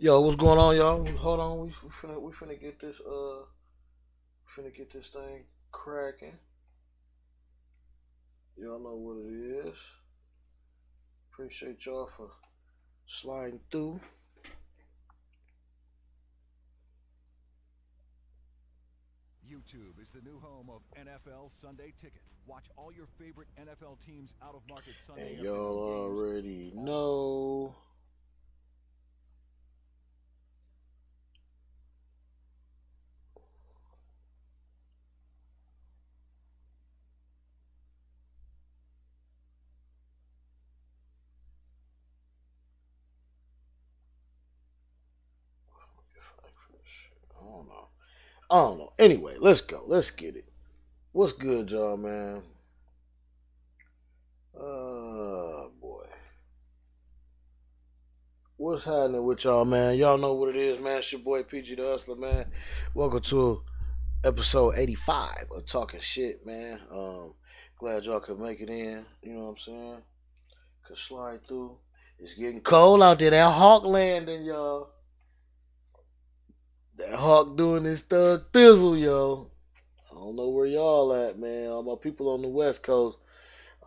Yo, what's going on, y'all? Hold on, we finna get this thing cracking. Y'all know what it is. Appreciate y'all for sliding through. YouTube is the new home of NFL Sunday Ticket. Watch all your favorite NFL teams out of market Sunday. And y'all already know. I don't know. Anyway, let's go. Let's get it. What's good, y'all, man? Boy. What's happening with y'all, man? Y'all know what it is, man. It's your boy PG the Hustler, man. Welcome to episode 85 of Talking Shit, man. Glad y'all could make it in. You know what I'm saying? Could slide through. It's getting cold out there. That hawk landing, y'all. That hawk doing his thug thizzle, yo. I don't know where y'all at, man. All my people on the West Coast,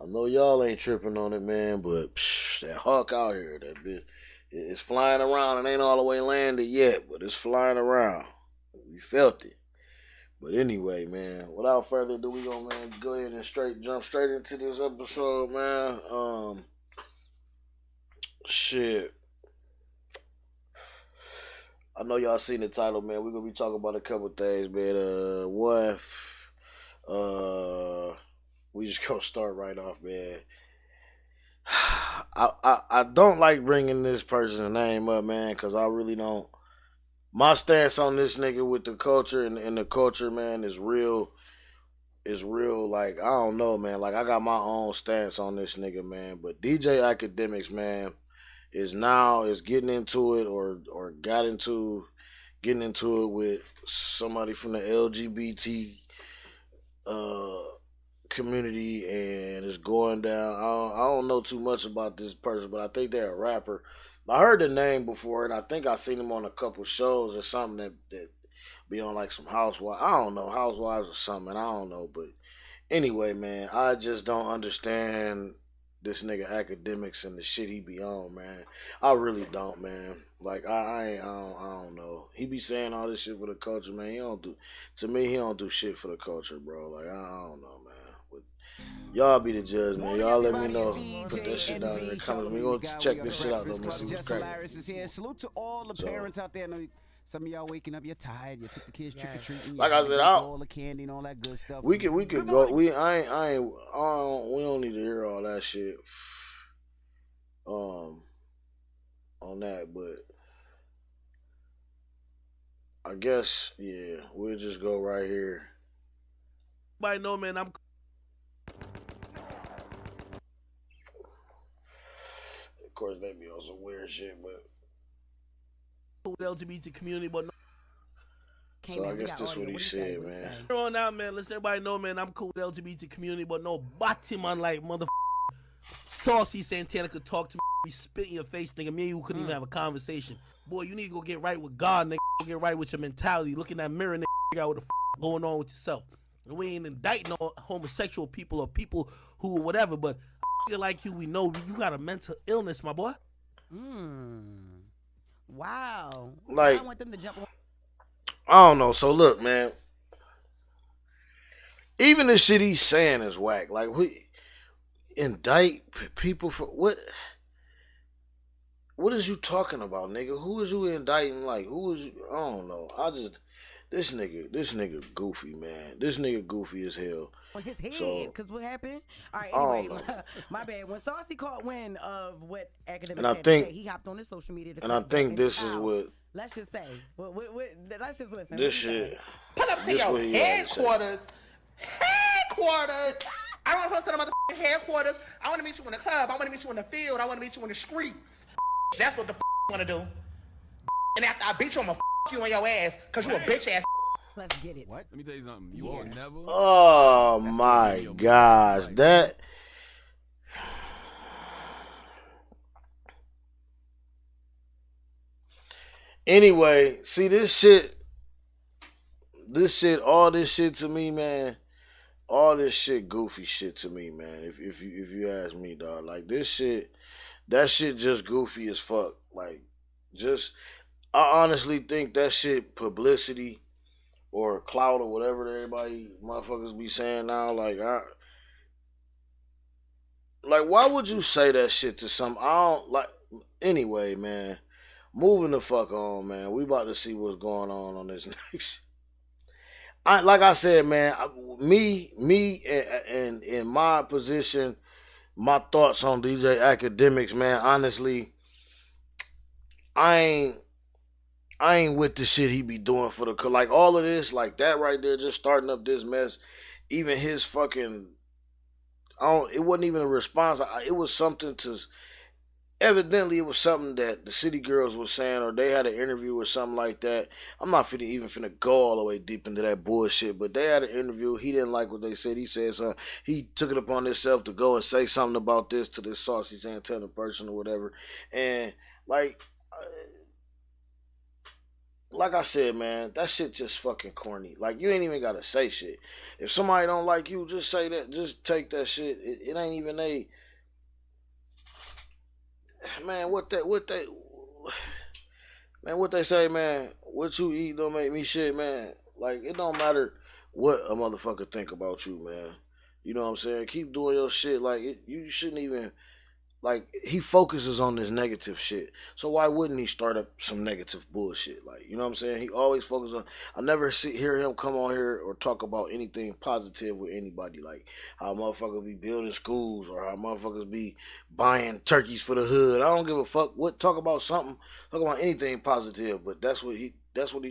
I know y'all ain't tripping on it, man. But that hawk out here, that bitch, it's flying around. It ain't all the way landed yet, but it's flying around. We felt it. But anyway, man, without further ado, we gonna go ahead and jump straight into this episode, man. Shit. I know y'all seen the title, man. We're gonna be talking about a couple things, man. One, we just gonna start right off, man. I don't like bringing this person's name up, man, because I really don't. My stance on this nigga with the culture and the culture, man, is real. Is real. Like, I don't know, man. Like, I got my own stance on this nigga, man. But DJ Akademics, man, is getting into it or getting into it with somebody from the LGBT community, and it's going down. I don't know too much about this person, but I think they're a rapper. I heard the name before, and I think I seen him on a couple shows or something that be on like some Housewives. I don't know, Housewives or something. I don't know, but anyway, man, I just don't understand this nigga Akademics and the shit he be on, man. I really don't, man. Like I don't know. He be saying all this shit for the culture, man. He don't do. To me, he don't do shit for the culture, bro. Like I don't know, man. But y'all be the judge, man. Y'all let me know. Put that shit down in the comments. We gonna check this shit out though. Let's see what's cracking. Salute to all the parents out there. Some of y'all waking up, you're tired. You took the kids trick or treating. Like I said, all the candy and all that good stuff. We could go. We don't need to hear all that shit. On that, but I guess we'll just go right here. Everybody know, man, I'm. Of course, they be on some weird shit, but. The LGBT community, but no. So I guess that's what he said, man. On out, man. Let's everybody know, man. I'm cool with the LGBT community, but no body man like mother Saucy Santana could talk to me. Be spit in your face, nigga. Me and you couldn't even have a conversation. Boy, you need to go get right with God, nigga. Go get right with your mentality. Look in that mirror, nigga. Figure out what the going on with yourself. And we ain't indicting all homosexual people or people who whatever, but feel like you, we know you got a mental illness, my boy. Wow. Like, I want them to jump on. I don't know. So look, man. Even the shit he's saying is whack. Like, we indict people for what? What is you talking about, nigga? Who is you indicting? Like, who is you? I don't know. This nigga goofy, man. This nigga goofy as hell. On his head, because what happened? All right, anyway, my bad. When Saucy caught wind of what Akademics had to say, he hopped on his social media. And I think this is what. Let's just say, let's just listen. This shit. Pull up to your headquarters. Headquarters. I want to post to the motherfucking headquarters. I want to meet you in the club. I want to meet you in the field. I want to meet you in the streets. That's what the I want to do. And after I beat you, I'm going to you on your ass because you a bitch ass. Let's get it. What? Let me tell you something. You all never. Oh my gosh, that. Anyway, see this shit, all this shit to me, man. All this shit, goofy shit to me, man. If you ask me, dog, like this shit, that shit just goofy as fuck. Like, just I honestly think that shit publicity or clout or whatever everybody motherfuckers be saying now. Like why would you say that shit to some? I don't like. Anyway, man, moving the fuck on, man. We about to see what's going on this next. Like I said, man, and in my position, my thoughts on DJ Academics, man. Honestly, I ain't I ain't with the shit he be doing for the like all of this, like that right there, just starting up this mess. Even his fucking, it wasn't even a response. It was something to. Evidently, it was something that the city girls were saying, or they had an interview or something like that. I'm not even finna go all the way deep into that bullshit, but they had an interview. He didn't like what they said. He said something. He took it upon himself to go and say something about this to this Saucy Santana person or whatever. And like I said, man, that shit just fucking corny. Like, you ain't even gotta say shit. If somebody don't like you, just say that. Just take that shit. It ain't even man, what they say, man, what you eat don't make me shit, man. Like, it don't matter what a motherfucker think about you, man. You know what I'm saying? Keep doing your shit. Like, you shouldn't even, like, he focuses on this negative shit. So why wouldn't he start up some negative bullshit? Like, you know what I'm saying? He always focuses on, I never hear him come on here or talk about anything positive with anybody. Like, how motherfuckers be building schools or how motherfuckers be buying turkeys for the hood. I don't give a fuck what, talk about something, talk about anything positive, but that's what he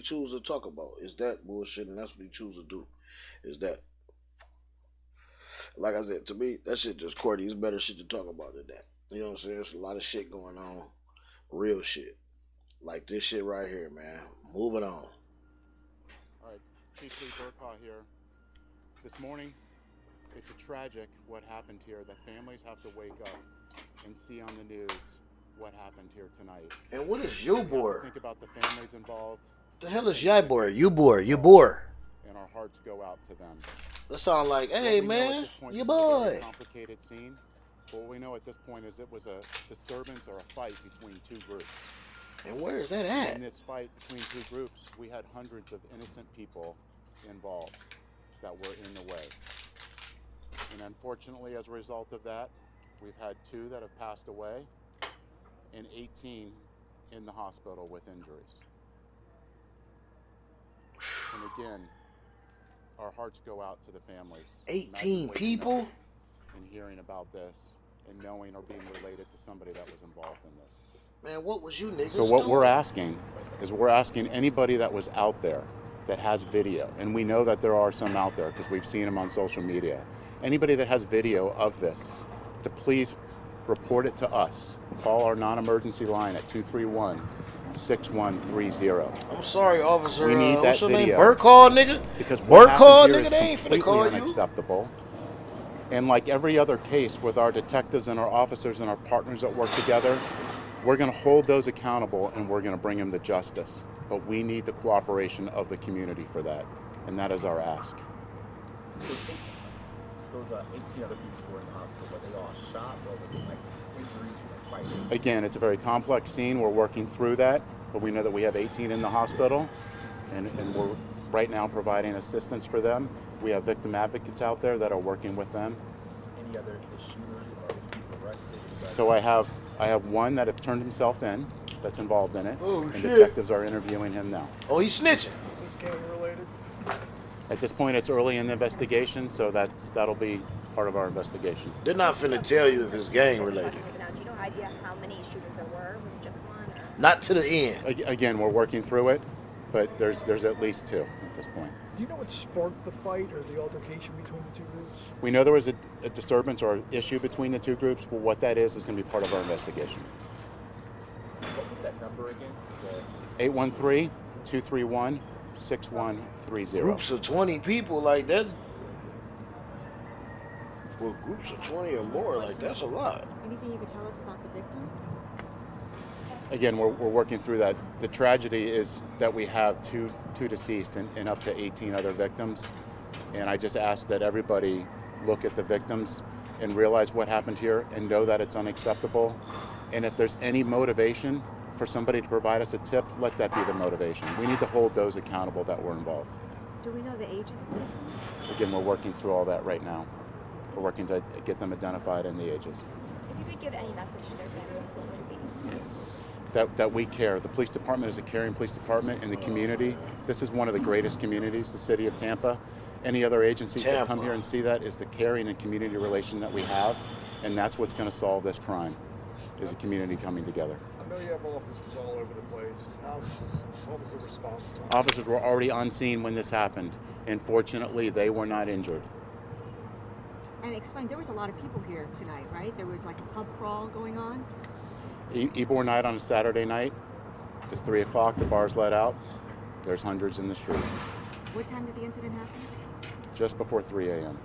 chooses to talk about, is that bullshit, and that's what he chooses to do, is that. Like I said, to me, that shit just corny. It's better shit to talk about than that. You know what I'm saying? There's a lot of shit going on. Real shit. Like this shit right here, man. Moving on. All right, Chief Lee Burkaw here. This morning, it's a tragic what happened here. The families have to wake up and see on the news what happened here tonight. And what is Ybor? Think about the families involved. The hell is Ybor? And our hearts go out to them. That sound like, hey man, your boy. Complicated scene. What we know at this point is it was a disturbance or a fight between two groups. And where is that at? In this fight between two groups, we had hundreds of innocent people involved that were in the way. And unfortunately, as a result of that, we've had 2 that have passed away and 18 in the hospital with injuries. And again, our hearts go out to the families. 18 people? And hearing about this and knowing or being related to somebody that was involved in this. Man, what was you niggas So what doing? we're asking anybody that was out there that has video, and we know that there are some out there because we've seen them on social media. Anybody that has video of this, to please report it to us. Call our non-emergency line at 231-6130. I'm sorry, officer. We need that what's your video. name? Burkaw, nigga? Because Burkaw, nigga, they ain't finna call you. Unacceptable. And like every other case with our detectives and our officers and our partners that work together, we're going to hold those accountable and we're going to bring them to justice. But we need the cooperation of the community for that. And that is our ask. Those 18 other people who were in the hospital, were they all shot or was it like injuries or fighting? Again, it's a very complex scene. We're working through that. But we know that we have 18 in the hospital and we're right now providing assistance for them. We have victim advocates out there that are working with them. Any other shooters or people arrested? So I have one that have turned himself in that's involved in it. Oh, and shit. Detectives are interviewing him now. Oh, he's snitching. Is this gang related? At this point, it's early in the investigation, so that'll be part of our investigation. They're not finna tell you if it's gang related. Do you know idea how many shooters there were? Was it just one? Or? Not to the end. Again, we're working through it, but there's at least 2 at this point. Do you know what sparked the fight or the altercation between the 2 groups? We know there was a disturbance or issue between the 2 groups, but what that is going to be part of our investigation. What was that number again? 813-231-6130. Groups of 20 people like that. Well, groups of 20 or more, like that's a lot. Anything you could tell us about the victims? Again, we're working through that. The tragedy is that we have two deceased and up to 18 other victims. And I just ask that everybody look at the victims and realize what happened here and know that it's unacceptable. And if there's any motivation for somebody to provide us a tip, let that be the motivation. We need to hold those accountable that were involved. Do we know the ages of the victims? Again, we're working through all that right now. We're working to get them identified and the ages. If you could give any message to their families, what would it be? That we care. The police department is a caring police department in the community. This is one of the greatest communities, the city of Tampa. Any other agencies that come here and see that is the caring and community relation that we have, and that's what's going to solve this crime, is a community coming together. I know you have officers all over the place. What was the response time? Officers were already on scene when this happened, and fortunately they were not injured. And explain, there was a lot of people here tonight, right? There was like a pub crawl going on? Ybor night on a Saturday night. It's 3 o'clock, the bar's let out. There's hundreds in the street. What time did the incident happen? Just before 3 a.m.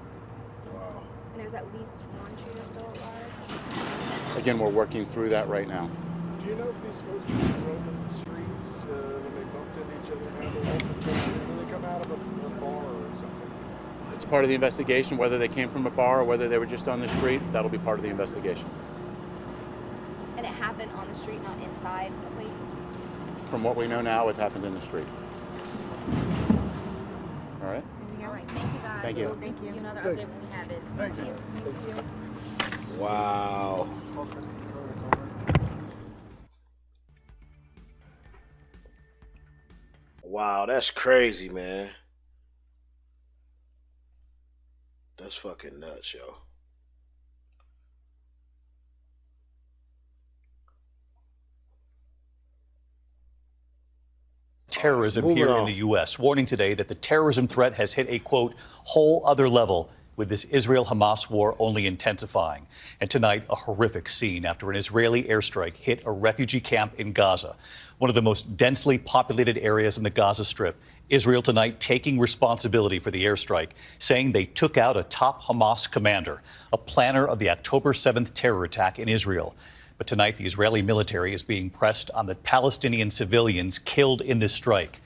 Wow. And there's at least one shooter still at large? Again, we're working through that right now. Do you know if these folks were roaming the streets when they bumped into each other and had their altercation? Did they come out of a bar or something? It's part of the investigation, whether they came from a bar or whether they were just on the street. That'll be part of the investigation. And it happened on the street, not inside a place? From what we know now, it happened in the street. All right? All right, thank you guys. Thank you. Thank you. Another update when we have it. Thank you. Wow. Wow, that's crazy, man. That's fucking nuts, yo. Terrorism Moving here on. in the U.S., warning today that the terrorism threat has hit a, quote, whole other level, with this Israel-Hamas war only intensifying. And tonight, a horrific scene after an Israeli airstrike hit a refugee camp in Gaza, one of the most densely populated areas in the Gaza Strip. Israel tonight taking responsibility for the airstrike, saying they took out a top Hamas commander, a planner of the October 7th terror attack in Israel. But tonight, the Israeli military is being pressed on the Palestinian civilians killed in this strike.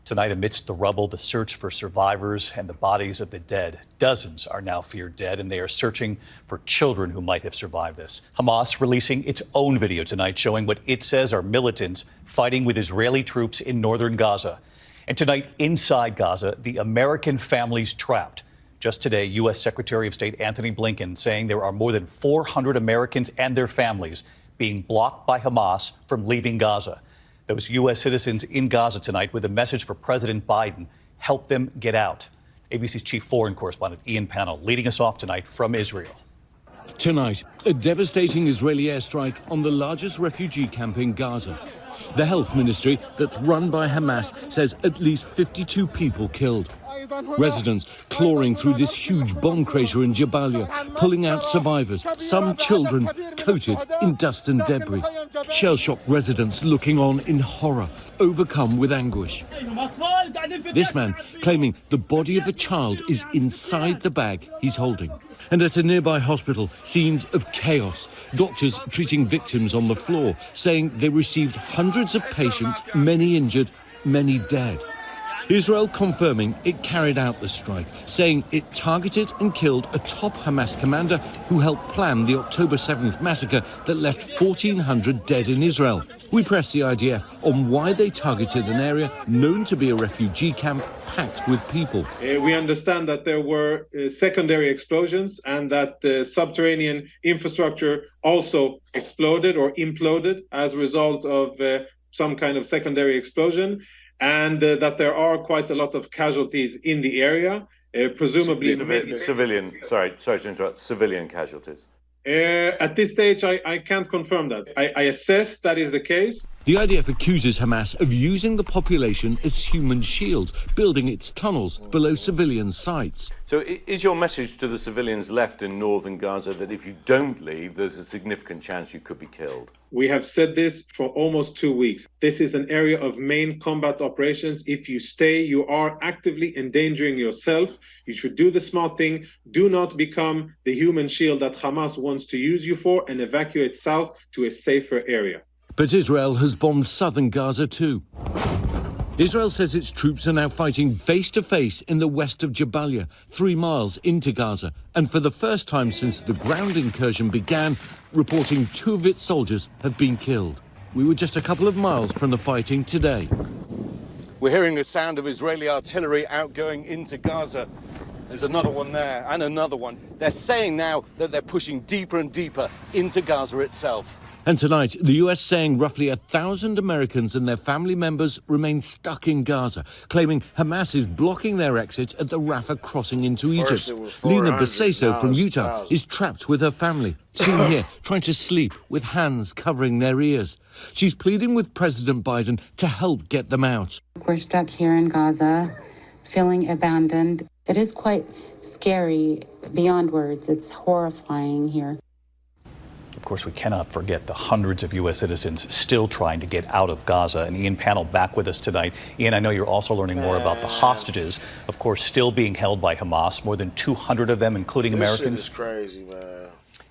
Tonight, amidst the rubble, the search for survivors and the bodies of the dead. Dozens are now feared dead, and they are searching for children who might have survived this. Hamas releasing its own video tonight showing what it says are militants fighting with Israeli troops in northern Gaza. And tonight, inside Gaza, the American families trapped. Just today, U.S. Secretary of State Antony Blinken saying there are more than 400 Americans and their families being blocked by Hamas from leaving Gaza. Those U.S. citizens in Gaza tonight with a message for President Biden, help them get out. ABC's chief foreign correspondent Ian Pannell leading us off tonight from Israel. Tonight, a devastating Israeli airstrike on the largest refugee camp in Gaza. The health ministry that's run by Hamas says at least 52 people killed. Residents clawing through this huge bomb crater in Jabalia, pulling out survivors, some children coated in dust and debris. Shell-shocked residents looking on in horror, overcome with anguish. This man claiming the body of a child is inside the bag he's holding. And at a nearby hospital, scenes of chaos. Doctors treating victims on the floor, saying they received hundreds of patients, many injured, many dead. Israel confirming it carried out the strike, saying it targeted and killed a top Hamas commander who helped plan the October 7th massacre that left 1,400 dead in Israel. We pressed the IDF on why they targeted an area known to be a refugee camp packed with people. We understand that there were secondary explosions and that the subterranean infrastructure also exploded or imploded as a result of some kind of secondary explosion, and that there are quite a lot of casualties in the area, presumably civilian. Sorry to interrupt. Civilian casualties. At this stage, I can't confirm that. I assess that is the case. The IDF accuses Hamas of using the population as human shields, building its tunnels below civilian sites. So is your message to the civilians left in northern Gaza that if you don't leave, there's a significant chance you could be killed? We have said this for almost 2 weeks. This is an area of main combat operations. If you stay, you are actively endangering yourself. You should do the smart thing. Do not become the human shield that Hamas wants to use you for and evacuate south to a safer area. But Israel has bombed southern Gaza too. Israel says its troops are now fighting face-to-face in the west of Jabalia, 3 miles into Gaza, and for the first time since the ground incursion began, reporting 2 of its soldiers have been killed. We were just a couple of miles from the fighting today. We're hearing the sound of Israeli artillery outgoing into Gaza. There's another one there and another one. They're saying now that they're pushing deeper and deeper into Gaza itself. And tonight, the US saying roughly 1,000 Americans and their family members remain stuck in Gaza, claiming Hamas is blocking their exit at the Rafah crossing into Egypt. Lena Beseso from Utah is trapped with her family, seen here trying to sleep with hands covering their ears. She's pleading with President Biden to help get them out. We're stuck here in Gaza, feeling abandoned. It is quite scary beyond words. It's horrifying here. Of course, we cannot forget the hundreds of U.S. citizens still trying to get out of Gaza. And Ian Pannell back with us tonight. Ian, I know you're also learning more about the hostages, of course, still being held by Hamas, more than 200 of them, including Americans. This shit is crazy, man.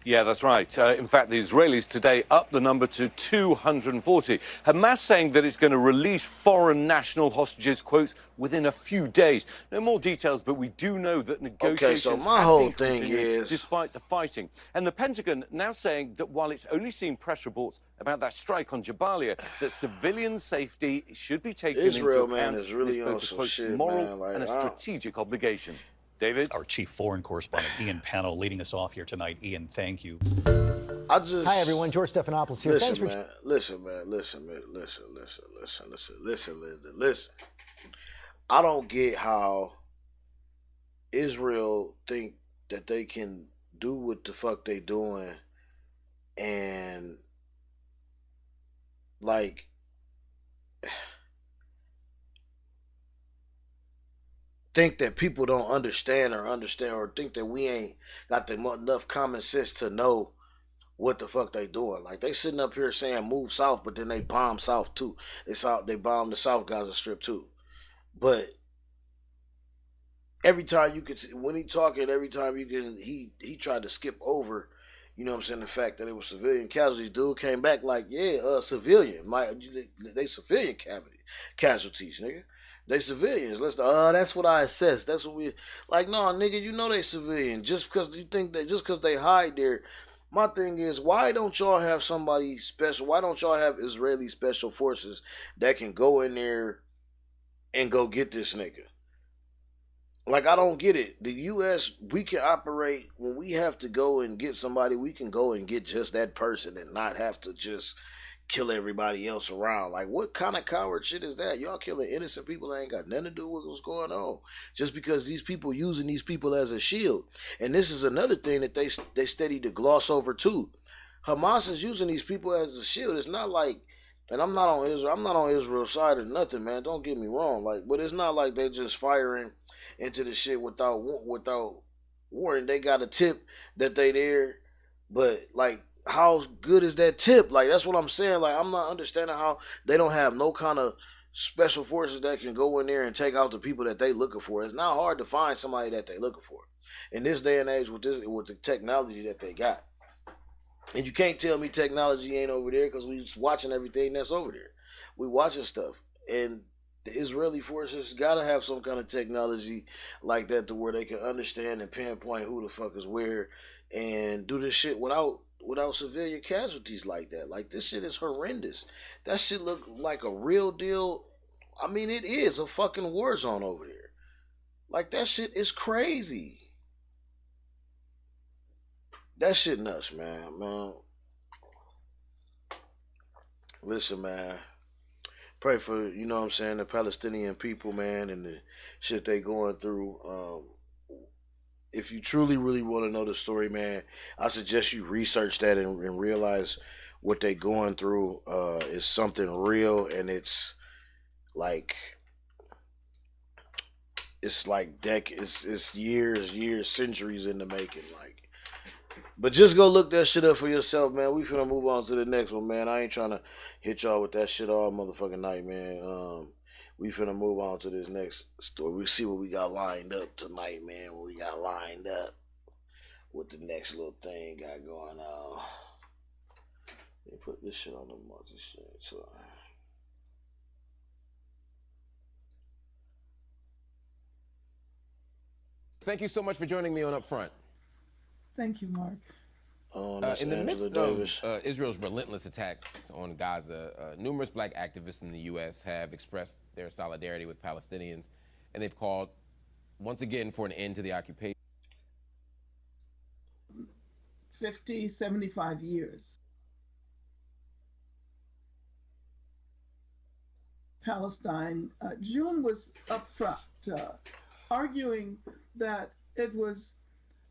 Yeah, that's right. In fact, the Israelis today upped the number to 240. Hamas saying that it's going to release foreign national hostages, quotes, within a few days. No more details, but we do know that negotiations so my whole thing is, despite the fighting. And the Pentagon now saying that while it's only seen press reports about that strike on Jabalia, that civilian safety should be taken Israel, into account. man, is really on some shit, moral man. Like, and a strategic obligation. David? Our chief foreign correspondent, Ian Pannell, leading us off here tonight. Ian, thank you. Hi, everyone. George Stephanopoulos here. Listen, Thanks for... man. Listen. I don't get how Israel think that they can do what the fuck they doing and, like, think that people don't understand or think that we ain't got enough common sense to know what the fuck they doing. Like, they sitting up here saying move south, but then they bomb south too. They bomb the South Gaza Strip too. But every time you could, when he talking, every time you can, he tried to skip over, you know what I'm saying, the fact that it was civilian casualties. Dude came back like, yeah, civilian. They civilian casualties, nigga. They civilians. That's what I assess. That's what we like. No, nigga, you know they civilian. Just because you think that, just because they hide there. My thing is, why don't y'all have somebody special? Why don't y'all have Israeli special forces that can go in there and go get this nigga? Like, I don't get it. The U.S., we can operate when we have to go and get somebody. We can go and get just that person and not have to just kill everybody else around. Like, what kind of coward shit is that? Y'all killing innocent people that ain't got nothing to do with what's going on, just because these people using these people as a shield. And this is another thing that they steady to gloss over too. Hamas is using these people as a shield. It's not like, and I'm not on Israel's side or nothing, man. Don't get me wrong. Like, but it's not like they just firing into the shit without warning. They got a tip that they there, but like, how good is that tip? Like, that's what I'm saying. Like, I'm not understanding how they don't have no kind of special forces that can go in there and take out the people that they looking for. It's not hard to find somebody that they looking for in this day and age with the technology that they got. And you can't tell me technology ain't over there, because we watching everything that's over there. We watching stuff, and the Israeli forces gotta have some kind of technology like that to where they can understand and pinpoint who the fuck is where and do this shit without civilian casualties like that. Like, this shit is horrendous. That shit look like a real deal. I mean, it is a fucking war zone over there. Like, that shit is crazy. That shit nuts, man. Listen, man. Pray for, you know what I'm saying, the Palestinian people, man, and the shit they going through. If you truly, really want to know the story, man, I suggest you research that and realize what they going through is something real, and it's like it's years, centuries in the making. Like, but just go look that shit up for yourself, man. We finna move on to the next one, man. I ain't trying to hit y'all with that shit all motherfucking night, man. We finna move on to this next story. We see what we got lined up tonight, man. What we got lined up. What the next little thing got going on. Let me put this shit on the multi-stream. So. Thank you so much for joining me on Up Front. Thank you, Mark. In the midst of Israel's relentless attacks on Gaza, numerous black activists in the U.S. have expressed their solidarity with Palestinians, and they've called once again for an end to the occupation. 50, 75 years. Palestine. June was up front, arguing that it was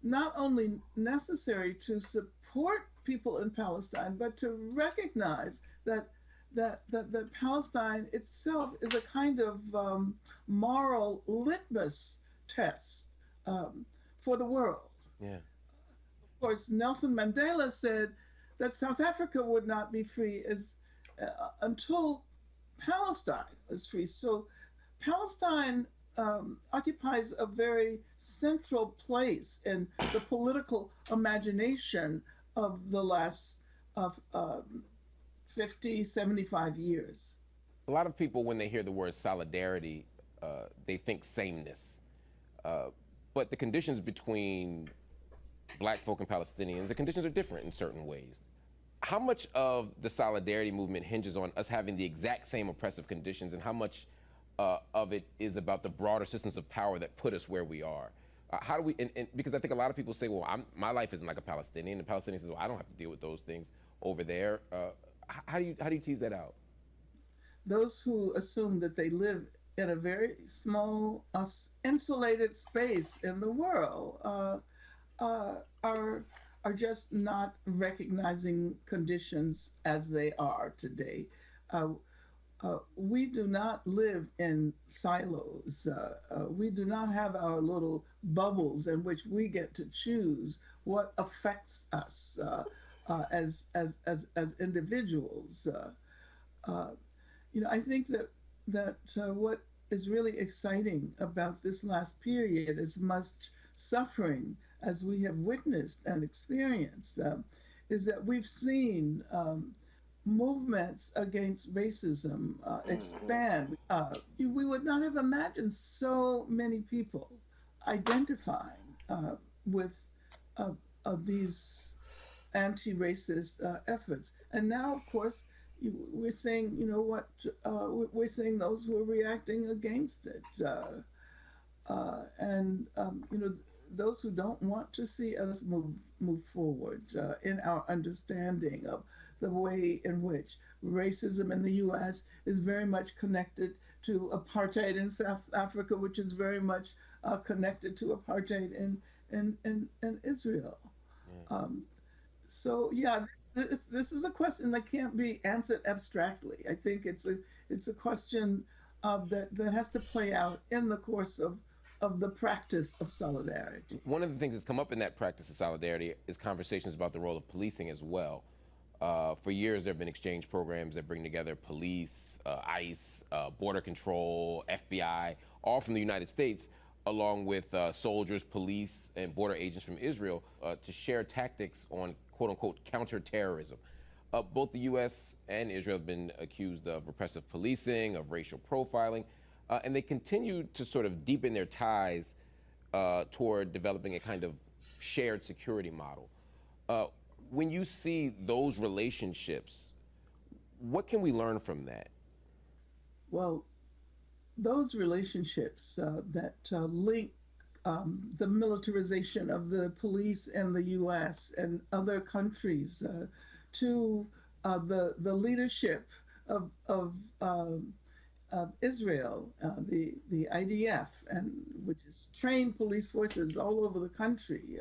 not only necessary to support people in Palestine, but to recognize that Palestine itself is a kind of moral litmus test for the world. Yeah. Of course, Nelson Mandela said that South Africa would not be free until Palestine is free. So Palestine occupies a very central place in the political imagination of the last 50, 75 years. A lot of people, when they hear the word solidarity, they think sameness. But the conditions between black folk and Palestinians, the conditions are different in certain ways. How much of the solidarity movement hinges on us having the exact same oppressive conditions, and how much of it is about the broader systems of power that put us where we are? How do we, and because I think a lot of people say, well, my life isn't like a Palestinian, and the Palestinian says, well, I don't have to deal with those things over there. How do you tease that out? Those who assume that they live in a very small, insulated space in the world are just not recognizing conditions as they are today. We do not live in silos. We do not have our little bubbles in which we get to choose what affects us as individuals. I think that what is really exciting about this last period, as much suffering as we have witnessed and experienced, is that we've seen movements against racism expand. We would not have imagined so many people identifying with these anti-racist efforts. And now, of course, we're seeing, we're seeing those who are reacting against it. Those who don't want to see us move forward in our understanding of the way in which racism in the U.S. is very much connected to apartheid in South Africa, which is very much connected to apartheid in Israel. This is a question that can't be answered abstractly. I think it's a question that has to play out in the course of the practice of solidarity. One of the things that's come up in that practice of solidarity is conversations about the role of policing as well. For years, there have been exchange programs that bring together police, ICE, border control, FBI, all from the United States, along with soldiers, police, and border agents from Israel to share tactics on quote-unquote counterterrorism. Both the U.S. and Israel have been accused of repressive policing, of racial profiling, and they continue to sort of deepen their ties toward developing a kind of shared security model. When you see those relationships, what can we learn from that? Well, those relationships that link the militarization of the police in the U.S. and other countries to the leadership of Israel, the IDF, and which is trained police forces all over the country.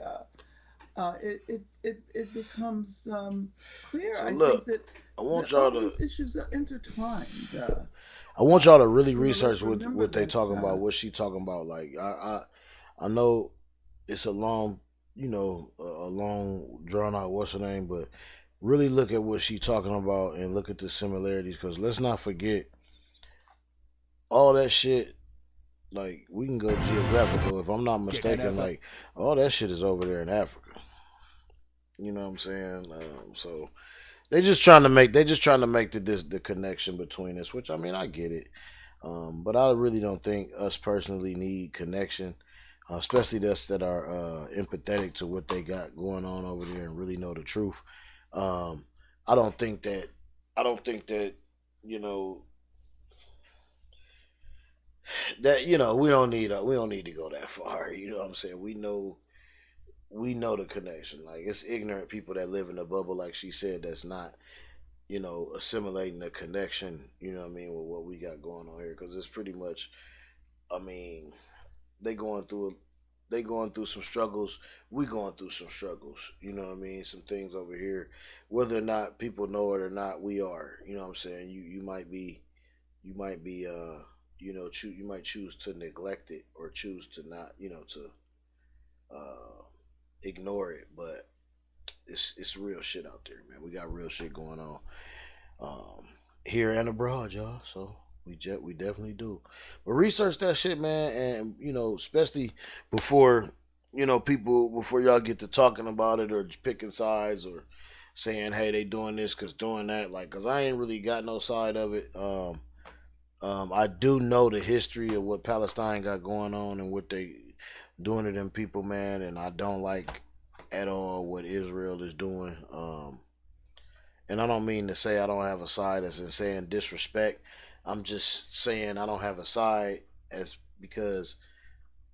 It becomes clear. So I look, think that I want y'all to. these issues are intertwined. I want y'all to really research let's remember what they that, talking about, what she talking about. Like I know it's a long, a long drawn out what's her name, but really look at what she talking about and look at the similarities, because let's not forget all that shit. Like, we can go geographical, if I'm not mistaken, like all that shit is over there in Africa. You know what I'm saying? So They just trying to make the connection between us, which I mean I get it, but I really don't think us personally need connection, especially us that are empathetic to what they got going on over there and really know the truth. Um, I don't think that you know we don't need to go that far. You know what I'm saying? We know the connection. Like it's ignorant people that live in a bubble, like she said, that's not assimilating the connection. You know what I mean with what we got going on here, because it's pretty much. I mean, they going through some struggles. We going through some struggles. You know what I mean? Some things over here, whether or not people know it or not, we are. You know what I'm saying? You might be you might choose to neglect it or choose to not to uh ignore it, but it's real shit out there, man. We got real shit going on here and abroad, y'all. So we definitely do. But research that shit, man, and especially before before y'all get to talking about it or picking sides or saying, hey, they doing this because doing that, like, because I ain't really got no side of it. I do know the history of what Palestine got going on and what they doing to them people, man, and I don't like at all what Israel is doing. And I don't mean to say I don't have a side as in saying disrespect. I'm just saying I don't have a side as because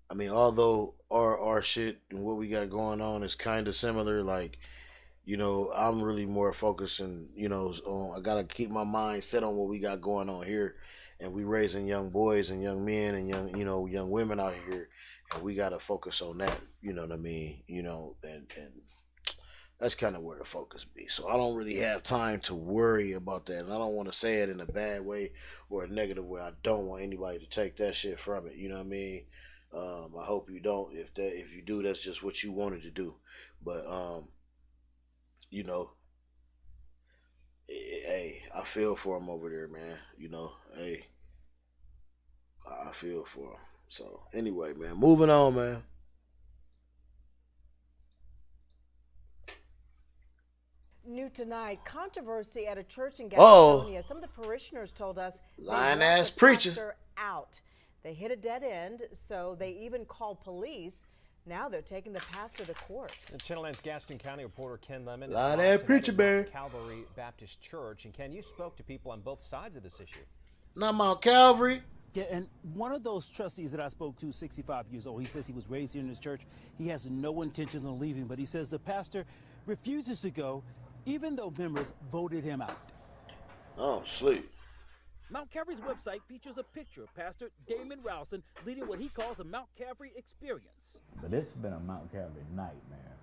I mean, although our shit and what we got going on is kind of similar, like I'm really more focusing, on I gotta keep my mind set on what we got going on here, and we raising young boys and young men and young women out here, and we gotta focus on that. You know what I mean? And that's kind of where the focus be. So I don't really have time to worry about that, and I don't want to say it in a bad way or a negative way. I don't want anybody to take that shit from it. You know what I mean? I hope you don't. If you do, that's just what you wanted to do. But hey, I feel for him over there, man. Hey, I feel for him. So anyway, man, moving on, man. New tonight, controversy at a church in Gastonia. Some of the parishioners told us lying ass preacher out. They hit a dead end, so they even called police. Now they're taking the pastor to court. Channel 9's Gaston County reporter Ken Lemon is lying ass preacher, man. Calvary Baptist Church, and Ken, you spoke to people on both sides of this issue. Not Mount Calvary. Yeah, and one of those trustees that I spoke to, 65 years old, he says he was raised here in this church. He has no intentions on leaving, but he says the pastor refuses to go, even though members voted him out. Oh, sleep. Mount Calvary's website features a picture of Pastor Damon Rowson leading what he calls a Mount Calvary experience. But it's been a Mount Calvary nightmare.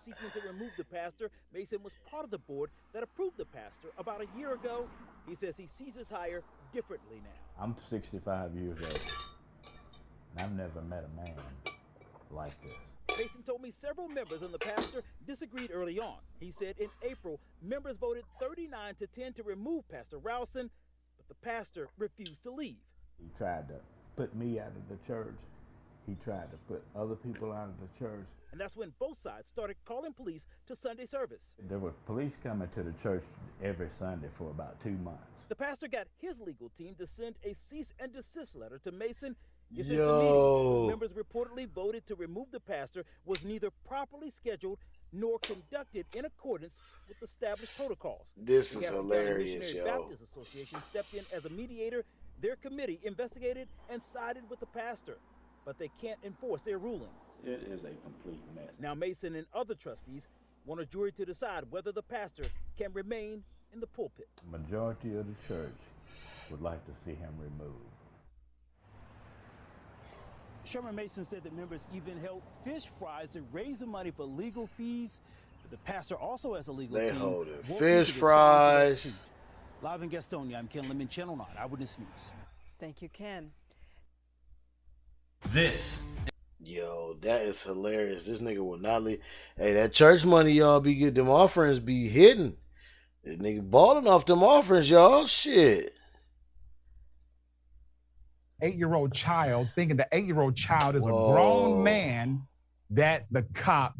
Seeking to remove the pastor, Mason was part of the board that approved the pastor about a year ago. He says he sees his hire differently now. I'm 65 years old, and I've never met a man like this. Mason told me several members and the pastor disagreed early on. He said in April, members voted 39-10 to remove Pastor Rowson, but the pastor refused to leave. He tried to put me out of the church. He tried to put other people out of the church. And that's when both sides started calling police to Sunday service. There were police coming to the church every Sunday for about 2 months. The pastor got his legal team to send a cease and desist letter to Mason. It says the meeting members reportedly voted to remove the pastor was neither properly scheduled nor conducted in accordance with established protocols. This is hilarious, yo. The Baptist Association stepped in as a mediator. Their committee investigated and sided with the pastor, but they can't enforce their ruling. It is a complete mess. Now Mason and other trustees want a jury to decide whether the pastor can remain in the pulpit. The majority of the church would like to see him removed. Sherman Mason said that members even held fish fries to raise the money for legal fees. The pastor also has a legal team. They hold it. Fish fries. Live in Gastonia, I'm Ken Lemon, Channel 9 Eyewitness News. Thank you, Ken. Yo, that is hilarious. This nigga will not leave. Hey, that church money y'all be getting, them offerings be hitting. This nigga balling off them offerings, y'all. Shit. 8-year-old child, thinking the 8-year-old child is a grown man that the cop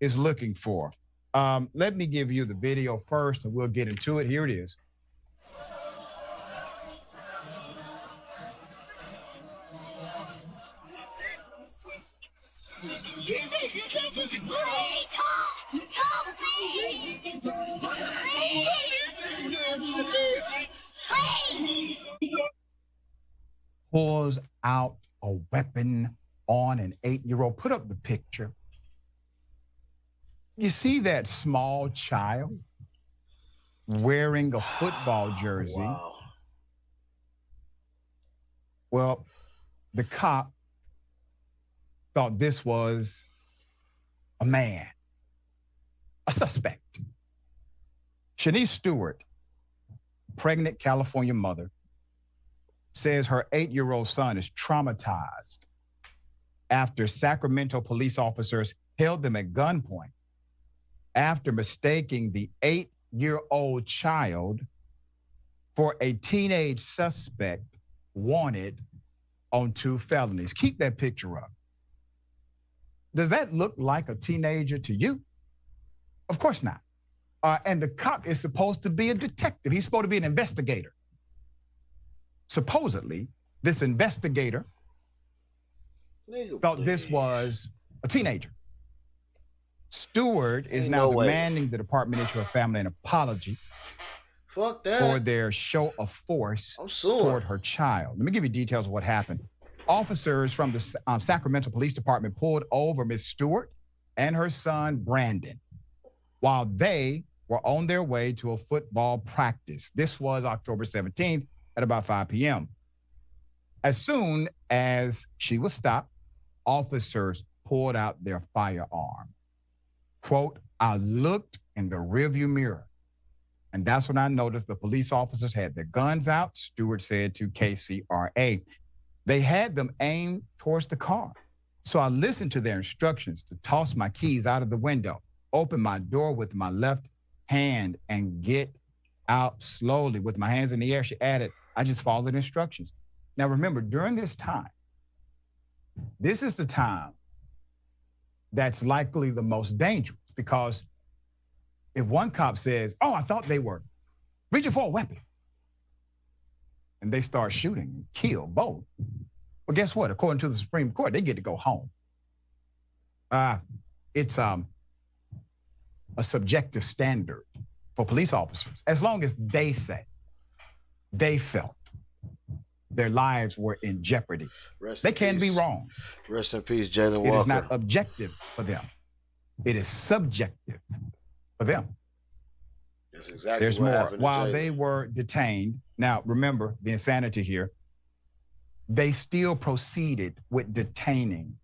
is looking for. Let me give you the video first, and we'll get into it. Here it is. Pulls out a weapon on an 8-year-old. Put up the picture. You see that small child wearing a football jersey? Wow. Well, the cop thought this was a man, a suspect. Shanice Stewart, pregnant California mother, says her 8-year-old son is traumatized after Sacramento police officers held them at gunpoint after mistaking the 8-year-old child for a teenage suspect wanted on 2 felonies. Keep that picture up. Does that look like a teenager to you? Of course not. And the cop is supposed to be a detective. He's supposed to be an investigator. Supposedly, this investigator thought this was a teenager. Stewart is now demanding the department issue her family an apology Fuck that. for their show of force toward her child. Let me give you details of what happened. Officers from the Sacramento Police Department pulled over Miss Stewart and her son, Brandon, while they were on their way to a football practice. This was October 17th at about 5 p.m. As soon as she was stopped, officers pulled out their firearm. Quote, I looked in the rearview mirror, and that's when I noticed the police officers had their guns out, Stewart said to KCRA. They had them aimed towards the car. So I listened to their instructions to toss my keys out of the window, open my door with my left hand, and get out slowly with my hands in the air. She added, I just followed instructions. Now remember, during this time, this is the time that's likely the most dangerous, because if one cop says, oh, I thought they were reaching for a weapon, and they start shooting and kill both, well, guess what? According to the Supreme Court, they get to go home. It's a subjective standard for police officers. As long as they say they felt their lives were in jeopardy, they can be wrong. Rest in peace, Jalen Walker. It is not objective for them. It is subjective for them. That's exactly There's what more. happened to While Jalen. they were detained, now remember the insanity here, they still proceeded with detaining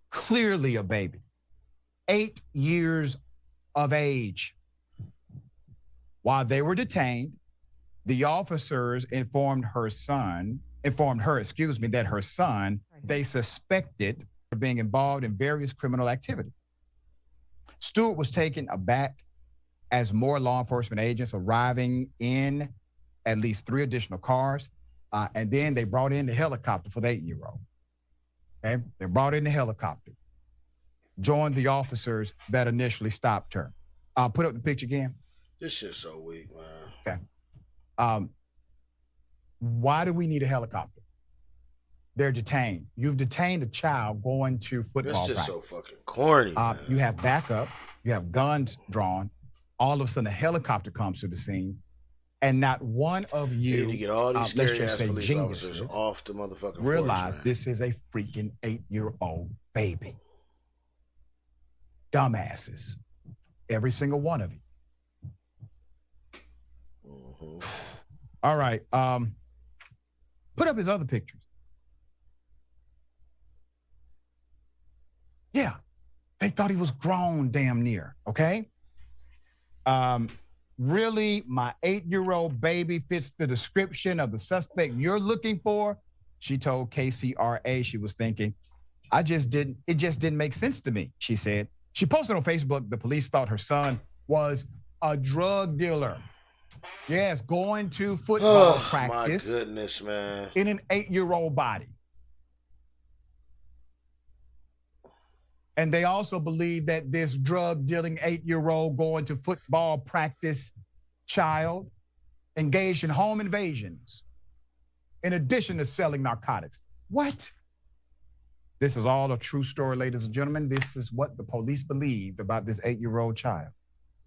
clearly a baby, 8 years of age. While they were detained, the officers informed her, that her son, they suspected of being involved in various criminal activity. Stewart was taken aback as more law enforcement agents arriving in at least 3 additional cars. And then they brought in the helicopter for the 8-year-old. Okay, they brought in the helicopter, joined the officers that initially stopped her. Put up the picture again. This shit's so weak, man. Okay. Why do we need a helicopter? They're detained. You've detained a child going to football That's just practice. so fucking corny, man. You have backup. You have guns drawn. All of a sudden, a helicopter comes to the scene, and not one of you, need to get all these let's scary just ass say police geniuses, officers off the motherfucking realize force, man. this is a freaking 8-year-old baby. Dumbasses, every single one of you. All right. Put up his other pictures. Yeah. They thought he was grown damn near, okay? Really, my 8-year-old baby fits the description of the suspect you're looking for? She told KCRA she was thinking, it just didn't make sense to me, she said. She posted on Facebook the police thought her son was a drug dealer. Yes, going to football practice. My goodness, man. In an 8-year-old body. And they also believe that this drug dealing 8-year-old going to football practice child engaged in home invasions in addition to selling narcotics. What? This is all a true story, ladies and gentlemen. This is what the police believed about this 8-year-old child.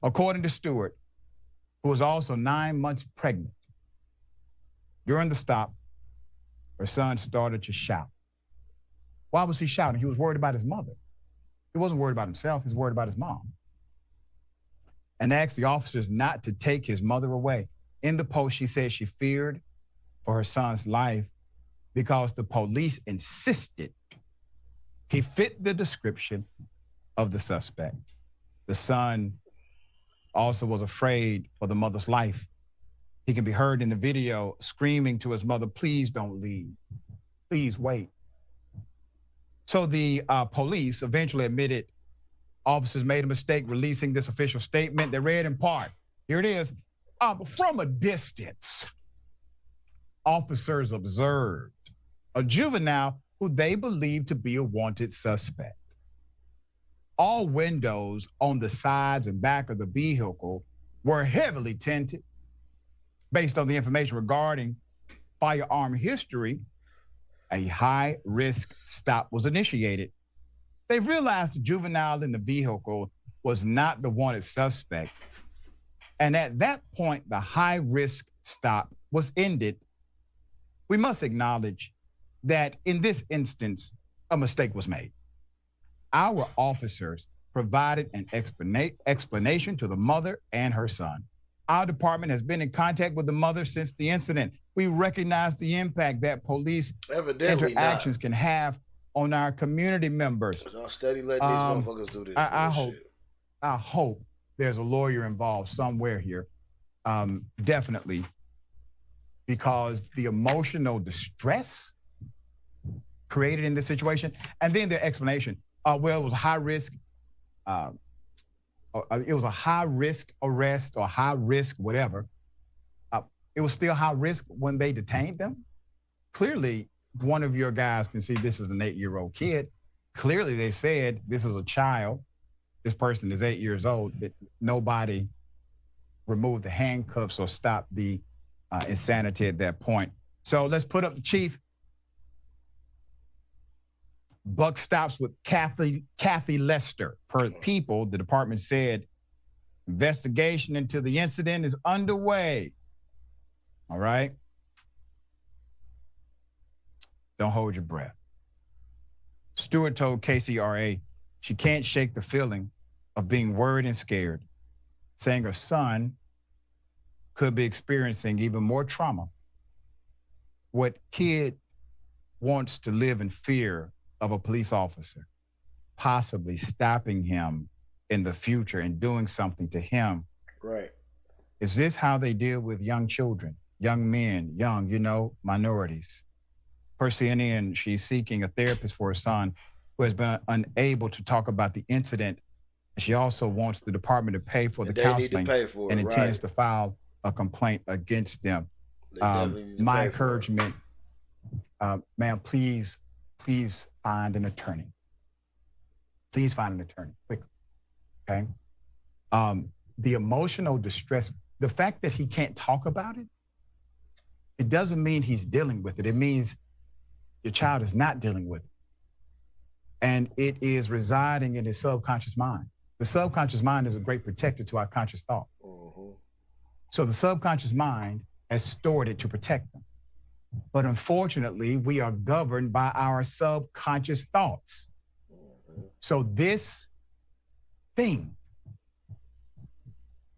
According to Stewart, who was also 9 months pregnant, during the stop, her son started to shout. Why was he shouting? He was worried about his mother. He wasn't worried about himself. He was worried about his mom. And asked the officers not to take his mother away. In the post, she said she feared for her son's life because the police insisted he fit the description of the suspect. The son also was afraid for the mother's life. He can be heard in the video screaming to his mother, "Please don't leave. Please wait." So the police eventually admitted officers made a mistake releasing this official statement. They read in part. Here it is. From a distance, officers observed a juvenile who they believed to be a wanted suspect. All windows on the sides and back of the vehicle were heavily tinted. Based on the information regarding firearm history, a high-risk stop was initiated. They realized the juvenile in the vehicle was not the wanted suspect. And at that point, the high-risk stop was ended. We must acknowledge that in this instance, a mistake was made. Our officers provided an explanation to the mother and her son. Our department has been in contact with the mother since the incident. We recognize the impact that police interactions can have on our community members. Y'all steady letting these motherfuckers do this. I hope there's a lawyer involved somewhere here. Definitely. Because the emotional distress created in this situation, and then their explanation. Well, it was high risk. It was a high risk arrest or high risk whatever. It was still high risk when they detained them. Clearly, one of your guys can see this is an 8-year-old kid. Clearly, they said this is a child. This person is 8 years old. Nobody removed the handcuffs or stopped the insanity at that point. So let's put up the chief. Buck stops with Kathy Lester. Per People, the department said investigation into the incident is underway. All right? Don't hold your breath. Stewart told KCRA she can't shake the feeling of being worried and scared, saying her son could be experiencing even more trauma. What kid wants to live in fear of a police officer, possibly stopping him in the future and doing something to him? Right. Is this how they deal with young children, young men, minorities? Per CNN, she's seeking a therapist for her son who has been unable to talk about the incident. She also wants the department to pay for the counseling and intends to file a complaint against them. My encouragement, ma'am, please find an attorney. Please find an attorney quickly, okay? The emotional distress, the fact that he can't talk about it, it doesn't mean he's dealing with it. It means your child is not dealing with it. And it is residing in his subconscious mind. The subconscious mind is a great protector to our conscious thought. So the subconscious mind has stored it to protect them. But unfortunately, we are governed by our subconscious thoughts. So this thing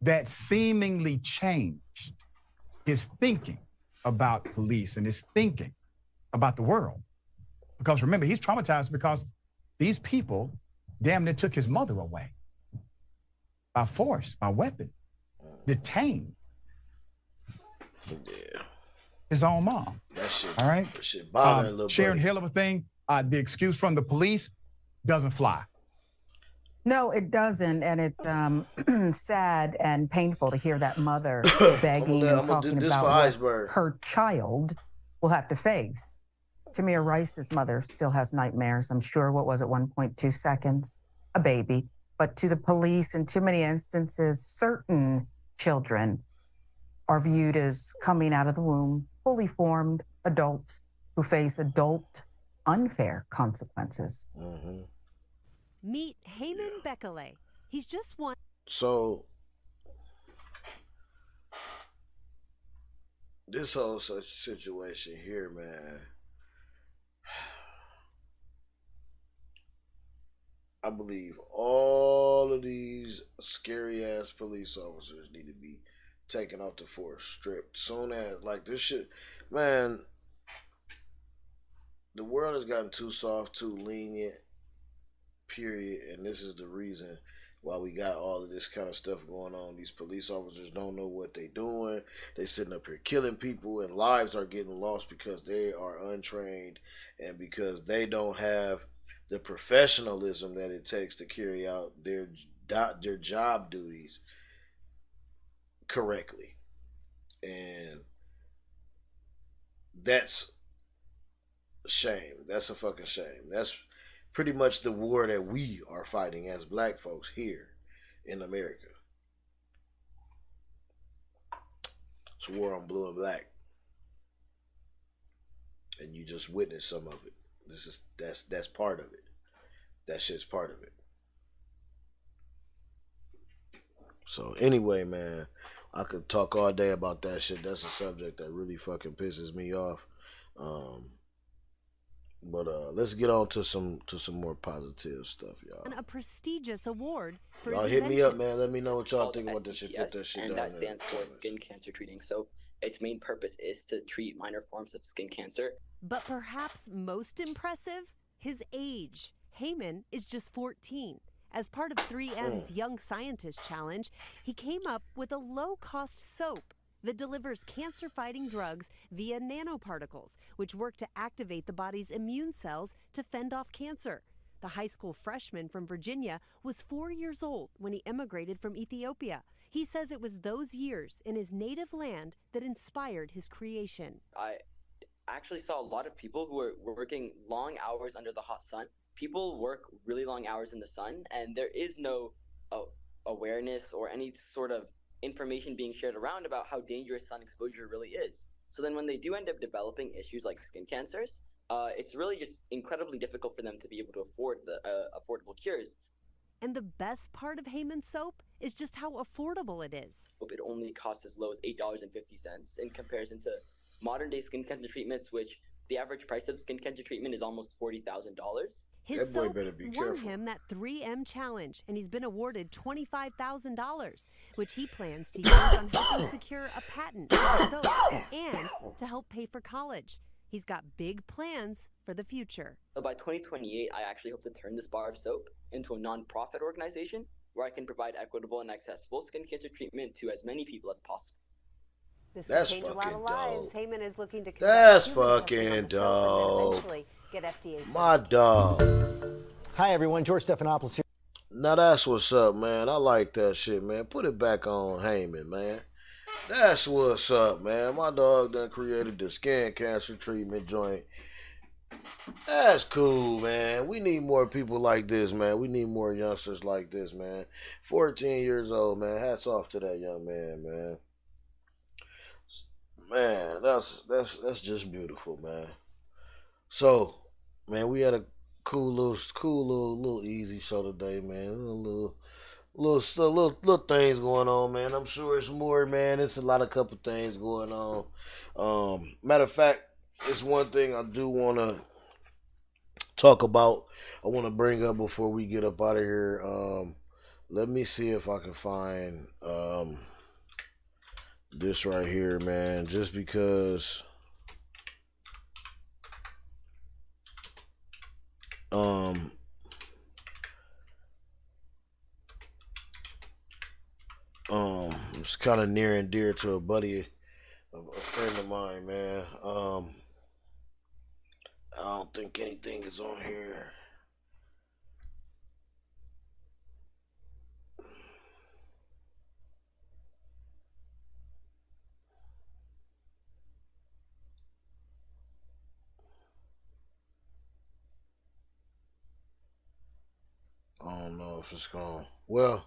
that seemingly changed his thinking about police and his thinking about the world. Because remember, he's traumatized because these people damn near took his mother away by force, by weapon, detained. Yeah. His own mom. That shit, all right? that shit bothering little Sharon, buddy. hell of a thing. The excuse from the police doesn't fly. No, it doesn't, and it's sad and painful to hear that mother begging and talking about what her child will have to face. Tamir Rice's mother still has nightmares. I'm sure, what was it, 1.2 seconds? A baby. But to the police, in too many instances, certain children are viewed as coming out of the womb, fully formed adults who face adult unfair consequences. Mm-hmm. Meet Heyman Bekele. He's just one. So this whole such situation here, man, I believe all of these scary ass police officers need to be taken off the force, stripped. Soon as, like, this shit, man, the world has gotten too soft, too lenient, period. And this is the reason why we got all of this kind of stuff going on. These police officers don't know what they doing. They sitting up here killing people, and lives are getting lost because they are untrained and because they don't have the professionalism that it takes to carry out their job duties correctly. And that's a shame. That's a fucking shame. That's pretty much the war that we are fighting as black folks here in America. It's a war on blue and black. And you just witnessed some of it. That's part of it. That shit's part of it. So anyway, man, I could talk all day about that shit. That's a subject that really fucking pisses me off. But let's get on to some more positive stuff, y'all. A prestigious award for Y'all his hit me invention. up, man. Let me know what y'all think about this shit. Put that shit and down that there. stands for skin cancer treating soap. Its main purpose is to treat minor forms of skin cancer. But perhaps most impressive, his age. Heyman is just 14. As part of 3M's Young Scientist Challenge, he came up with a low-cost soap that delivers cancer-fighting drugs via nanoparticles, which work to activate the body's immune cells to fend off cancer. The high school freshman from Virginia was 4 years old when he emigrated from Ethiopia. He says it was those years in his native land that inspired his creation. I actually saw a lot of people who were working long hours under the hot sun. People work really long hours in the sun, and there is no awareness or any sort of information being shared around about how dangerous sun exposure really is. So then when they do end up developing issues like skin cancers, it's really just incredibly difficult for them to be able to afford the affordable cures. And the best part of Heyman soap is just how affordable it is. It only costs as low as $8.50 in comparison to modern day skin cancer treatments, which the average price of skin cancer treatment is almost $40,000. His soap won him that 3M challenge, and he's been awarded $25,000, which he plans to use on helping secure a patent for soap and to help pay for college. He's got big plans for the future. So by 2028, I actually hope to turn this bar of soap into a non-profit organization where I can provide equitable and accessible skin cancer treatment to as many people as possible. This That's could change a lot of fucking lives. dope. Heyman is looking to That's conduct human fucking testing on the soap and then dope. eventually get FDA My dog. Hi, everyone. George Stephanopoulos here. Now that's what's up, man. I like that shit, man. Put it back on Heyman, man. That's what's up, man. My dog done created the skin cancer treatment joint. That's cool, man. We need more people like this, man. We need more youngsters like this, man. 14 years old, man. Hats off to that young man, man. Man, that's just beautiful, man. So, man, we had a cool little easy show today, man. Little things going on, man. I'm sure it's more, man. It's a couple things going on. Matter of fact, it's one thing I do want to talk about. I want to bring up before we get up out of here. Let me see if I can find this right here, man. Just because it's kind of near and dear to a buddy, a friend of mine, man. I don't think anything is on here. don't know if it's gone. Well,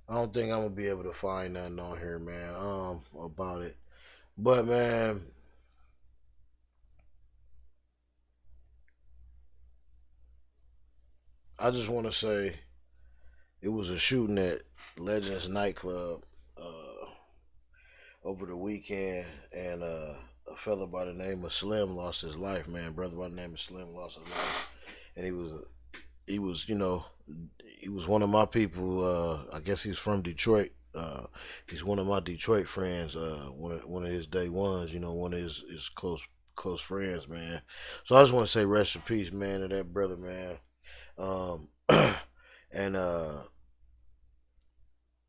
I don't think I'm gonna be able to find nothing on here, man. About it. But man, I just want to say it was a shooting at Legends nightclub over the weekend, and a fella by the name of Slim lost his life. Man, brother by the name of Slim lost his life, and he was, he was one of my people. I guess he's from Detroit. He's one of my Detroit friends. One of his day ones. One of his close friends, man. So I just want to say rest in peace, man, to that brother, man. And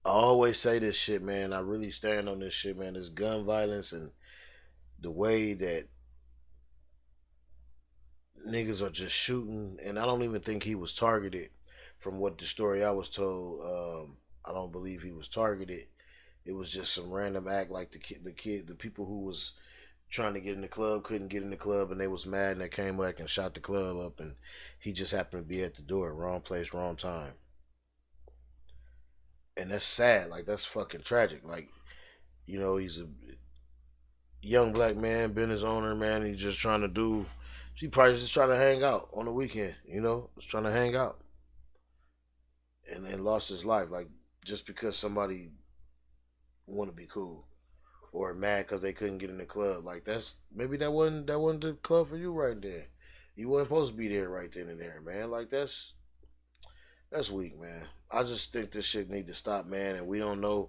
I always say this shit, man. I really stand on this shit, man. This gun violence and the way that niggas are just shooting, and I don't even think he was targeted. From what the story I was told, I don't believe he was targeted. It was just some random act, like the people who was trying to get in the club couldn't get in the club, and they was mad, and they came back and shot the club up, and he just happened to be at the door, wrong place, wrong time. And that's sad. Like, that's fucking tragic. Like, he's a young black man, been his owner, man. He's just trying to do. He probably just trying to hang out on the weekend. Just trying to hang out, and then lost his life. Like, just because somebody want to be cool or mad because they couldn't get in the club. Like, maybe that wasn't the club for you right there. You wasn't supposed to be there right then and there, man. Like, that's weak, man. I just think this shit need to stop, man. And we don't know.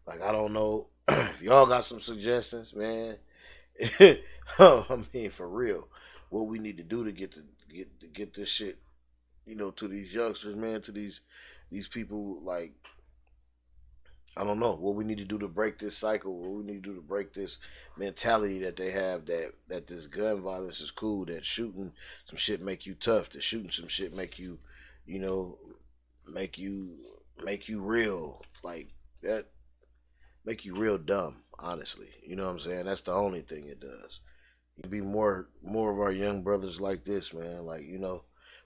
Like, I don't know if y'all got some suggestions, man. I mean, for real, what we need to do to get this shit, to these youngsters, man, to these people, like, I don't know what we need to do to break this cycle. What we need to do to break this mentality that they have that this gun violence is cool. That shooting some shit make you tough. That shooting some shit make you, make you real. Like that, make you real dumb. Honestly, you know what I'm saying. That's the only thing it does. You be more of our young brothers like this, man. Like,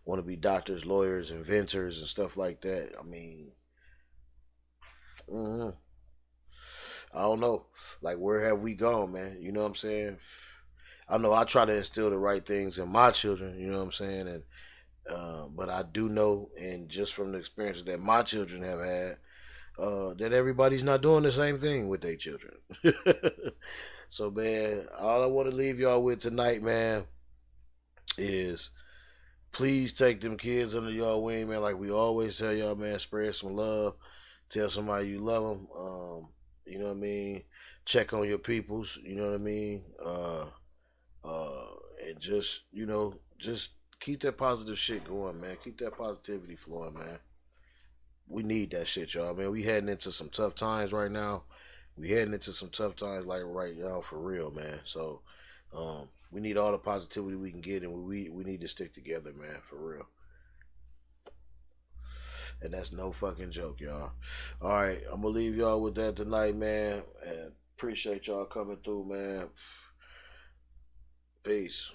want to be doctors, lawyers, inventors, and stuff like that. I mean. I don't know. Like, where have we gone, man? You know what I'm saying? I know I try to instill the right things in my children, you know what I'm saying? And but I do know, and just from the experiences that my children have had, that everybody's not doing the same thing with their children. So, man, all I want to leave y'all with tonight, man, is please take them kids under y'all wing, man. Like we always tell y'all, man, spread some love. Tell somebody you love them. You know what I mean? Check on your peoples. You know what I mean? And just, just keep that positive shit going, man. Keep that positivity flowing, man. We need that shit, y'all, man. We heading into some tough times right now. We heading into some tough times, like right now, for real, man. So, we need all the positivity we can get, and we need to stick together, man, for real. And that's no fucking joke, y'all. All right, I'm going to leave y'all with that tonight, man. And appreciate y'all coming through, man. Peace.